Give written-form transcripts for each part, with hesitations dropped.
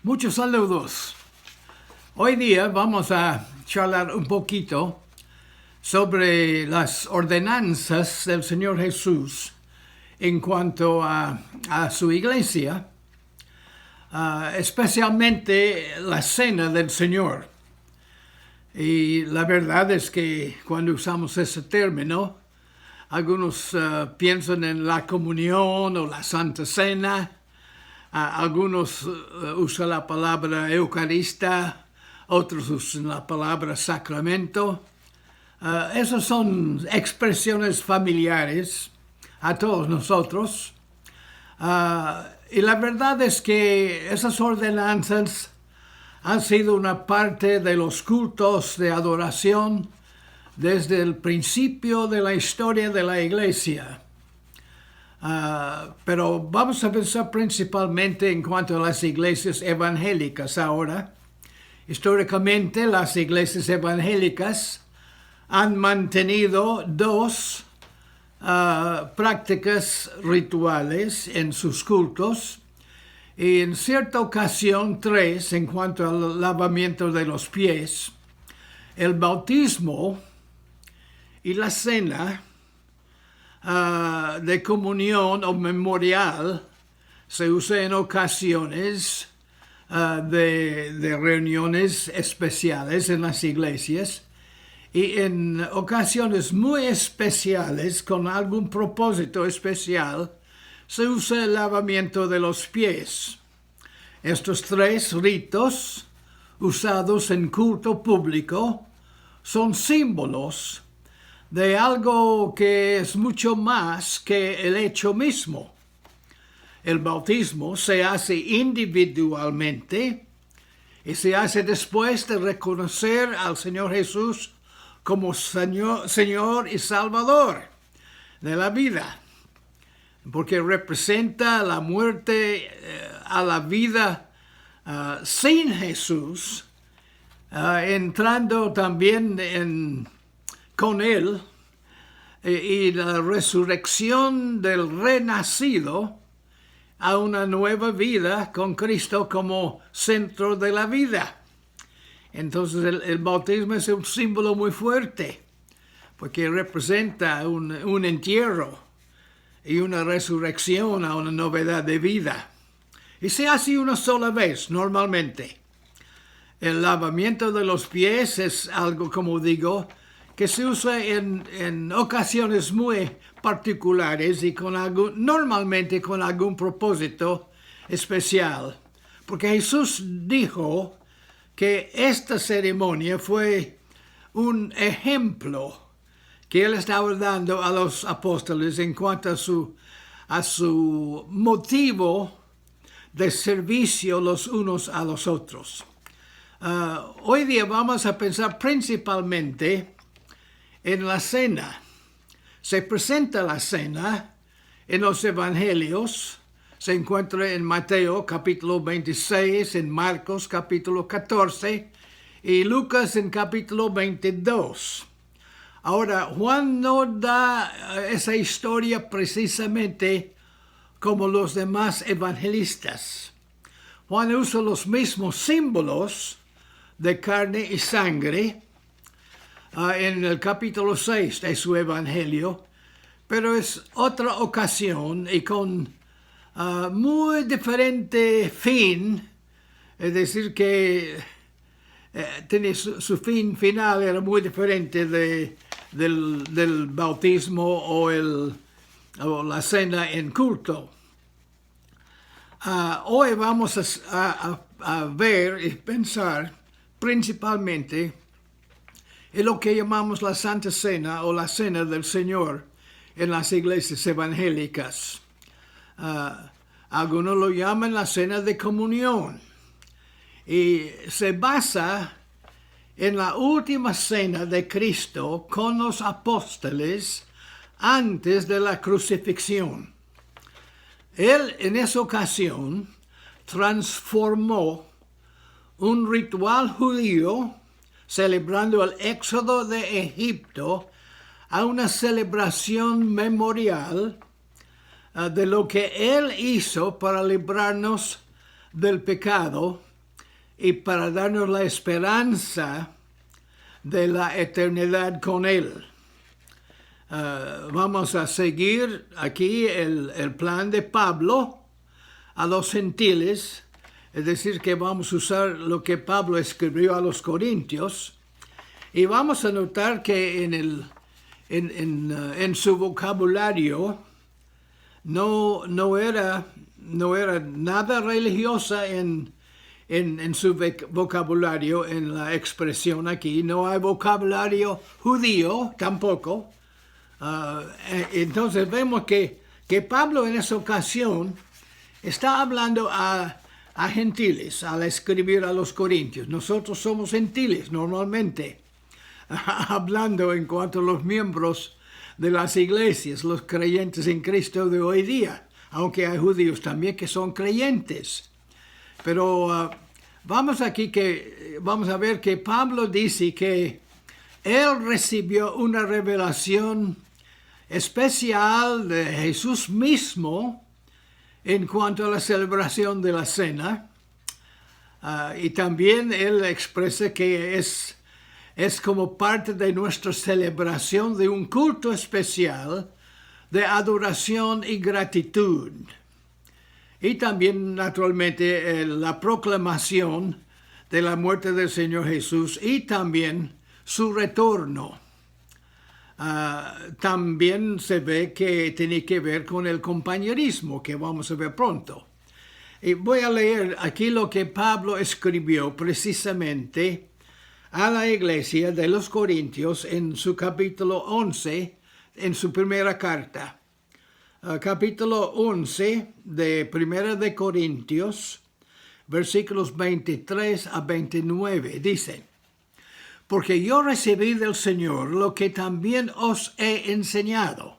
Muchos saludos. Hoy día vamos a charlar un poquito sobre las ordenanzas del Señor Jesús en cuanto a su iglesia, especialmente la cena del Señor. Y la verdad es que cuando usamos ese término, algunos piensan en la comunión o la Santa Cena. Algunos usan la palabra Eucarista, otros usan la palabra sacramento. Esas son expresiones familiares a todos nosotros. Y la verdad es que esas ordenanzas han sido una parte de los cultos de adoración desde el principio de la historia de la iglesia. Pero vamos a pensar principalmente en cuanto a las iglesias evangélicas ahora. Históricamente, las iglesias evangélicas han mantenido dos prácticas rituales en sus cultos y en cierta ocasión tres en cuanto al lavamiento de los pies, el bautismo y la cena de comunión o memorial se usa en ocasiones de reuniones especiales en las iglesias y en ocasiones muy especiales con algún propósito especial se usa el lavamiento de los pies. Estos tres ritos usados en culto público son símbolos de algo que es mucho más que el hecho mismo. El bautismo se hace individualmente y se hace después de reconocer al Señor Jesús como Señor y Salvador de la vida, porque representa la muerte a la vida sin Jesús, entrando también con Él y la resurrección del renacido a una nueva vida con Cristo como centro de la vida. Entonces el bautismo es un símbolo muy fuerte porque representa un entierro y una resurrección a una novedad de vida. Y se hace una sola vez normalmente. El lavamiento de los pies es algo, como digo, que se usa en ocasiones muy particulares y normalmente con algún propósito especial. Porque Jesús dijo que esta ceremonia fue un ejemplo que Él estaba dando a los apóstoles en cuanto a su motivo de servicio los unos a los otros. Hoy día vamos a pensar principalmente en la cena. Se presenta la cena en los evangelios. Se encuentra en Mateo capítulo 26, en Marcos capítulo 14 y Lucas en capítulo 22. Ahora, Juan no da esa historia precisamente como los demás evangelistas. Juan usa los mismos símbolos de carne y sangre en el capítulo 6 de su evangelio, pero es otra ocasión y con muy diferente fin, es decir, que su fin final era muy diferente del bautismo o la cena en culto. Hoy vamos a ver y pensar principalmente en lo que llamamos la Santa Cena o la Cena del Señor en las iglesias evangélicas. Algunos lo llaman la Cena de Comunión y se basa en la última cena de Cristo con los apóstoles antes de la crucifixión. Él en esa ocasión transformó un ritual judío celebrando el éxodo de Egipto a una celebración memorial de lo que Él hizo para librarnos del pecado y para darnos la esperanza de la eternidad con Él. Vamos a seguir aquí el plan de Pablo a los gentiles, es decir, que vamos a usar lo que Pablo escribió a los corintios, y vamos a notar que en su vocabulario no era nada religiosa en su vocabulario, en la expresión aquí. No hay vocabulario judío tampoco. Entonces vemos que Pablo en esa ocasión está hablando a gentiles al escribir a los corintios. Nosotros somos gentiles normalmente, hablando en cuanto a los miembros de las iglesias, los creyentes en Cristo de hoy día, aunque hay judíos también que son creyentes. Pero vamos a ver que Pablo dice que él recibió una revelación especial de Jesús mismo en cuanto a la celebración de la cena. Y también él expresa que es como parte de nuestra celebración de un culto especial de adoración y gratitud. Y también, naturalmente, la proclamación de la muerte del Señor Jesús y también su retorno. También se ve que tiene que ver con el compañerismo, que vamos a ver pronto. Y voy a leer aquí lo que Pablo escribió precisamente a la iglesia de los Corintios en su capítulo 11, en su primera carta. Capítulo 11 de Primera de Corintios, versículos 23 a 29, dice: Porque yo recibí del Señor lo que también os he enseñado,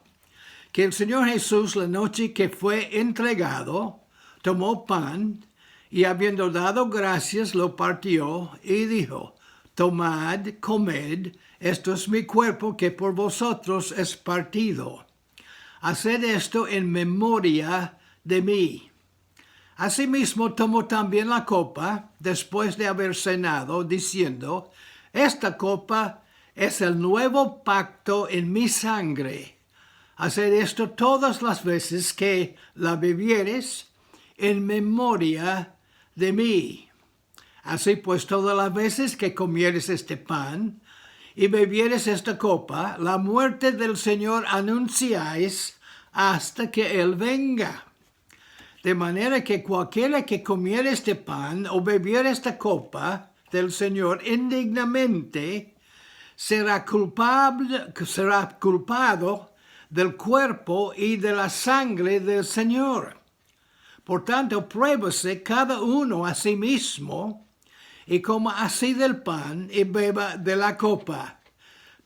que el Señor Jesús, la noche que fue entregado, tomó pan, y habiendo dado gracias, lo partió, y dijo: Tomad, comed, esto es mi cuerpo que por vosotros es partido. Haced esto en memoria de mí. Asimismo tomó también la copa, después de haber cenado, diciendo: Esta copa es el nuevo pacto en mi sangre. Haced esto todas las veces que la bebiereis en memoria de mí. Así pues, todas las veces que comieres este pan y bebieres esta copa, la muerte del Señor anunciáis hasta que Él venga. De manera que cualquiera que comiere este pan o bebiere esta copa del Señor indignamente será culpado del cuerpo y de la sangre del Señor. Por tanto, pruébase cada uno a sí mismo y coma así del pan y beba de la copa.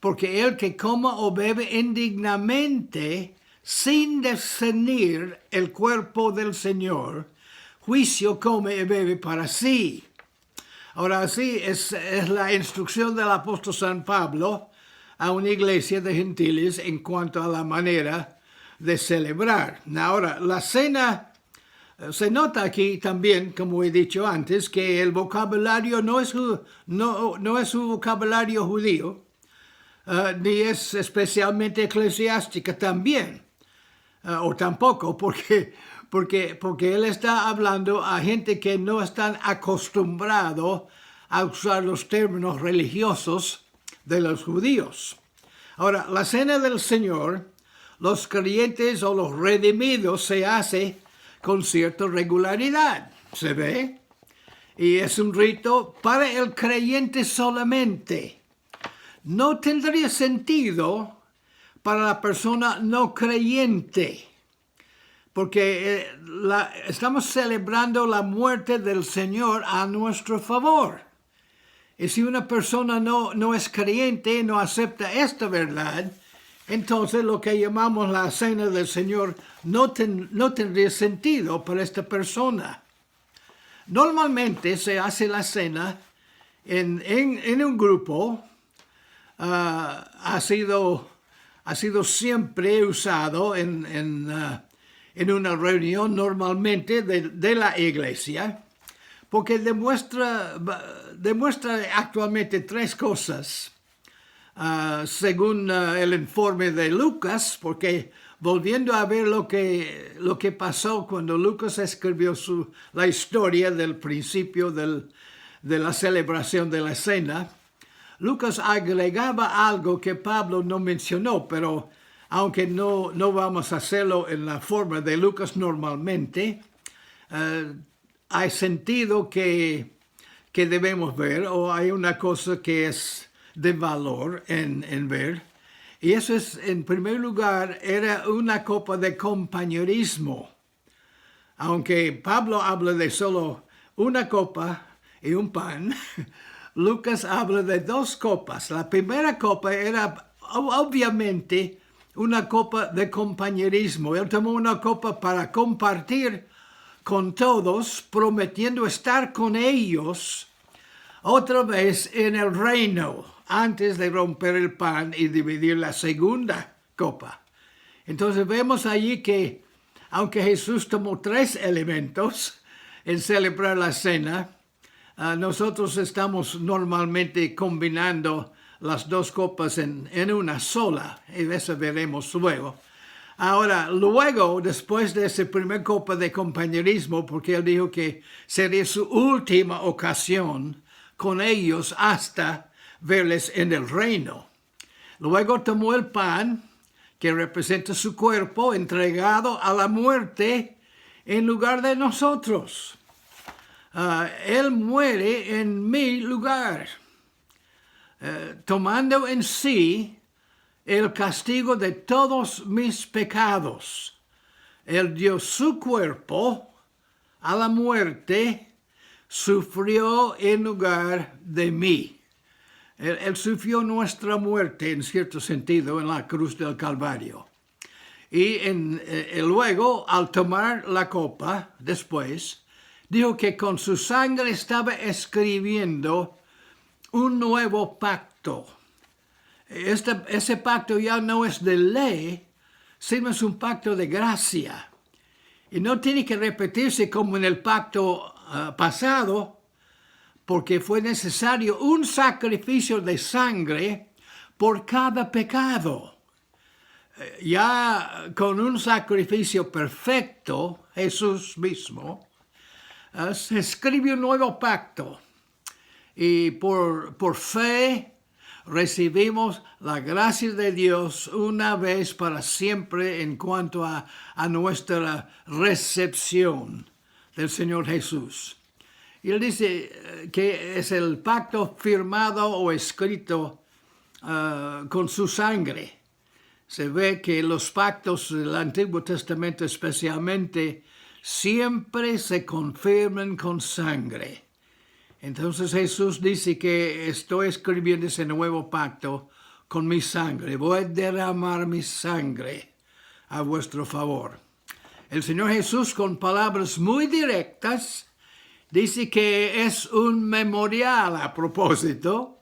Porque el que coma o bebe indignamente, sin discernir el cuerpo del Señor, juicio come y bebe para sí. Ahora sí, es la instrucción del apóstol San Pablo a una iglesia de gentiles en cuanto a la manera de celebrar. Ahora, la cena, se nota aquí también, como he dicho antes, que el vocabulario no es un vocabulario judío, ni es especialmente eclesiástica también, o tampoco, porque él está hablando a gente que no están acostumbrados a usar los términos religiosos de los judíos. Ahora, la cena del Señor, los creyentes o los redimidos se hace con cierta regularidad, ¿se ve? Y es un rito para el creyente solamente. No tendría sentido para la persona no creyente, porque estamos celebrando la muerte del Señor a nuestro favor. Y si una persona no es creyente, no acepta esta verdad, entonces lo que llamamos la cena del Señor no tendría sentido para esta persona. Normalmente se hace la cena en un grupo. Ha sido siempre usado en una reunión normalmente de la iglesia, porque demuestra actualmente tres cosas. Según el informe de Lucas, porque volviendo a ver lo que pasó cuando Lucas escribió la historia del principio de la celebración de la cena, Lucas agregaba algo que Pablo no mencionó, pero aunque no vamos a hacerlo en la forma de Lucas normalmente, hay sentido que debemos ver, o hay una cosa que es de valor en ver, y eso es, en primer lugar, era una copa de compañerismo. Aunque Pablo habla de solo una copa y un pan, Lucas habla de dos copas. La primera copa era obviamente una copa de compañerismo. Él tomó una copa para compartir con todos, prometiendo estar con ellos otra vez en el reino, antes de romper el pan y dividir la segunda copa. Entonces vemos allí que, aunque Jesús tomó tres elementos en celebrar la cena, nosotros estamos normalmente combinando las dos copas en una sola, y eso veremos luego. Ahora, luego, después de esa primera copa de compañerismo, porque él dijo que sería su última ocasión con ellos hasta verles en el reino. Luego tomó el pan, que representa su cuerpo, entregado a la muerte en lugar de nosotros. Él muere en mi lugar, tomando en sí el castigo de todos mis pecados. Él dio su cuerpo a la muerte, sufrió en lugar de mí. Él sufrió nuestra muerte, en cierto sentido, en la cruz del Calvario. Y luego, al tomar la copa, después, dijo que con su sangre estaba escribiendo un nuevo pacto. Ese pacto ya no es de ley, sino es un pacto de gracia. Y no tiene que repetirse como en el pacto pasado, porque fue necesario un sacrificio de sangre por cada pecado. Ya con un sacrificio perfecto, Jesús mismo, se escribe un nuevo pacto. Y por fe recibimos la gracia de Dios una vez para siempre en cuanto a nuestra recepción del Señor Jesús. Y él dice que es el pacto firmado o escrito con su sangre. Se ve que los pactos del Antiguo Testamento especialmente siempre se confirman con sangre. Entonces Jesús dice que estoy escribiendo ese nuevo pacto con mi sangre. Voy a derramar mi sangre a vuestro favor. El Señor Jesús, con palabras muy directas, dice que es un memorial a propósito.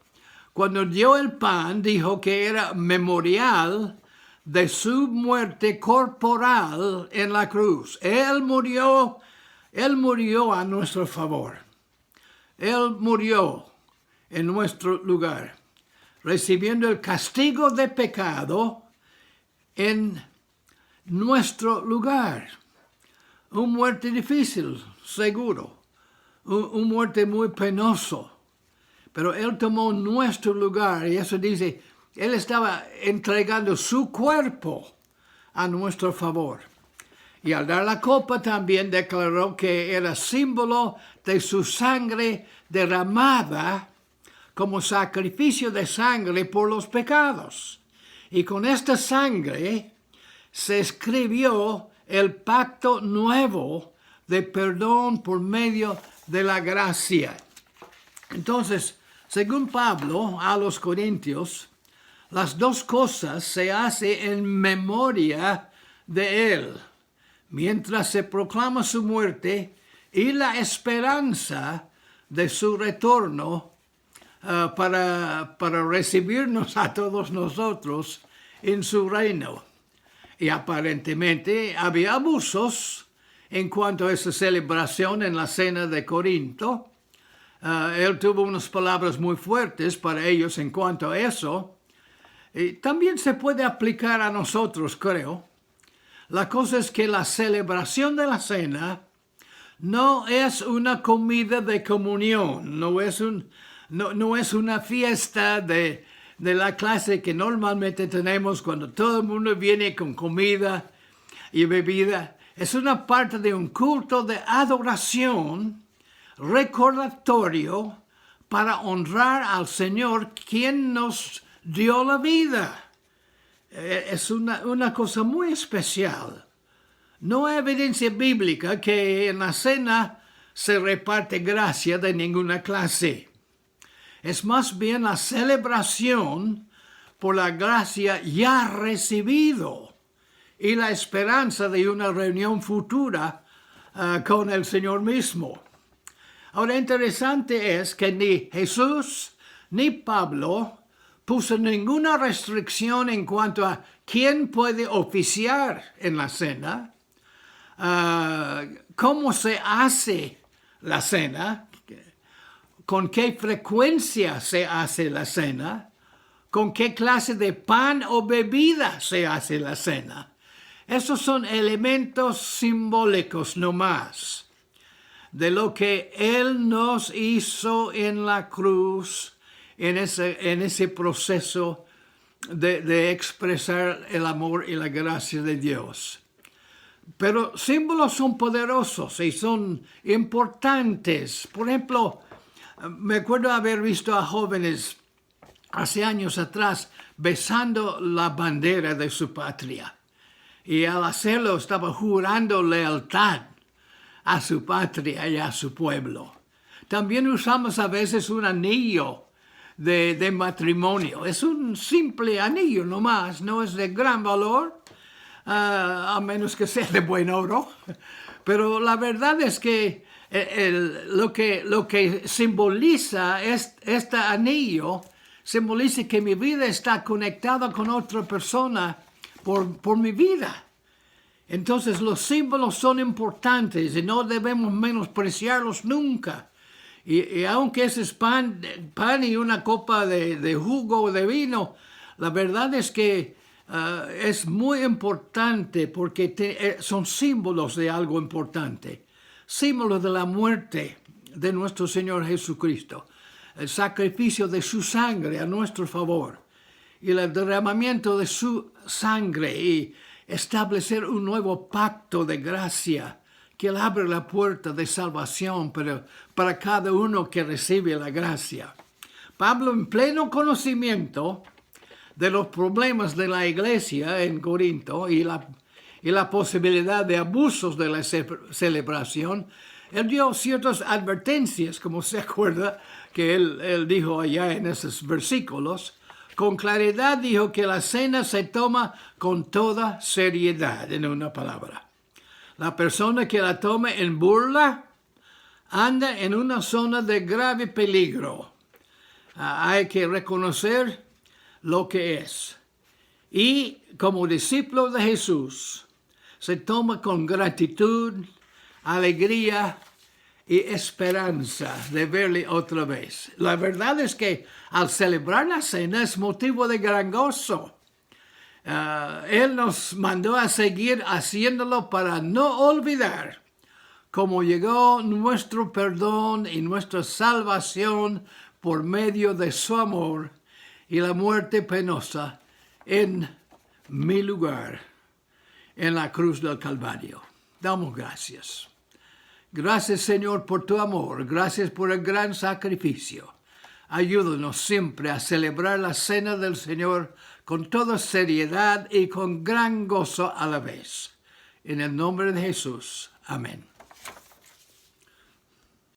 Cuando dio el pan, dijo que era memorial de su muerte corporal en la cruz. Él murió a nuestro favor. Él murió en nuestro lugar, recibiendo el castigo de pecado en nuestro lugar. Una muerte difícil, seguro. Una muerte muy penoso. Pero Él tomó nuestro lugar, y eso dice, Él estaba entregando su cuerpo a nuestro favor. Y al dar la copa también declaró que era símbolo de su sangre derramada como sacrificio de sangre por los pecados. Y con esta sangre se escribió el pacto nuevo de perdón por medio de la gracia. Entonces, según Pablo a los Corintios, las dos cosas se hacen en memoria de él, mientras se proclama su muerte y la esperanza de su retorno para recibirnos a todos nosotros en su reino. Y aparentemente había abusos en cuanto a esa celebración en la cena de Corinto. Él tuvo unas palabras muy fuertes para ellos en cuanto a eso. Y también se puede aplicar a nosotros, creo. La cosa es que la celebración de la cena no es una comida de comunión, no es una fiesta de la clase que normalmente tenemos cuando todo el mundo viene con comida y bebida. Es una parte de un culto de adoración recordatorio para honrar al Señor quien nos dio la vida. Es una cosa muy especial. No hay evidencia bíblica que en la cena se reparte gracia de ninguna clase. Es más bien la celebración por la gracia ya recibido y la esperanza de una reunión futura con el Señor mismo. Ahora, interesante es que ni Jesús ni Pablo puso ninguna restricción en cuanto a quién puede oficiar en la cena, cómo se hace la cena, con qué frecuencia se hace la cena, con qué clase de pan o bebida se hace la cena. Esos son elementos simbólicos nomás de lo que Él nos hizo en la cruz, en ese proceso de expresar el amor y la gracia de Dios. Pero símbolos son poderosos y son importantes. Por ejemplo, me acuerdo haber visto a jóvenes hace años atrás besando la bandera de su patria. Y al hacerlo estaba jurando lealtad a su patria y a su pueblo. También usamos a veces un anillo de matrimonio. Es un simple anillo nomás, no es de gran valor, a menos que sea de buen oro. Pero la verdad es que lo que simboliza este anillo, simboliza que mi vida está conectada con otra persona por mi vida. Entonces los símbolos son importantes y no debemos menospreciarlos nunca. Y aunque ese es pan y una copa de jugo o de vino, la verdad es que es muy importante porque son símbolos de algo importante. Símbolos de la muerte de nuestro Señor Jesucristo. El sacrificio de su sangre a nuestro favor. Y el derramamiento de su sangre y establecer un nuevo pacto de gracia que Él abre la puerta de salvación para cada uno que recibe la gracia. Pablo, en pleno conocimiento de los problemas de la iglesia en Corinto y la posibilidad de abusos de la celebración, él dio ciertas advertencias, como se acuerda que él dijo allá en esos versículos. Con claridad dijo que la cena se toma con toda seriedad, en una palabra. La persona que la tome en burla anda en una zona de grave peligro. Hay que reconocer lo que es. Y como discípulo de Jesús, se toma con gratitud, alegría y esperanza de verle otra vez. La verdad es que al celebrar la cena es motivo de gran gozo. Él nos mandó a seguir haciéndolo para no olvidar cómo llegó nuestro perdón y nuestra salvación por medio de su amor y la muerte penosa en mi lugar, en la cruz del Calvario. Damos gracias. Gracias, Señor, por tu amor. Gracias por el gran sacrificio. Ayúdanos siempre a celebrar la cena del Señor con toda seriedad y con gran gozo a la vez. En el nombre de Jesús. Amén.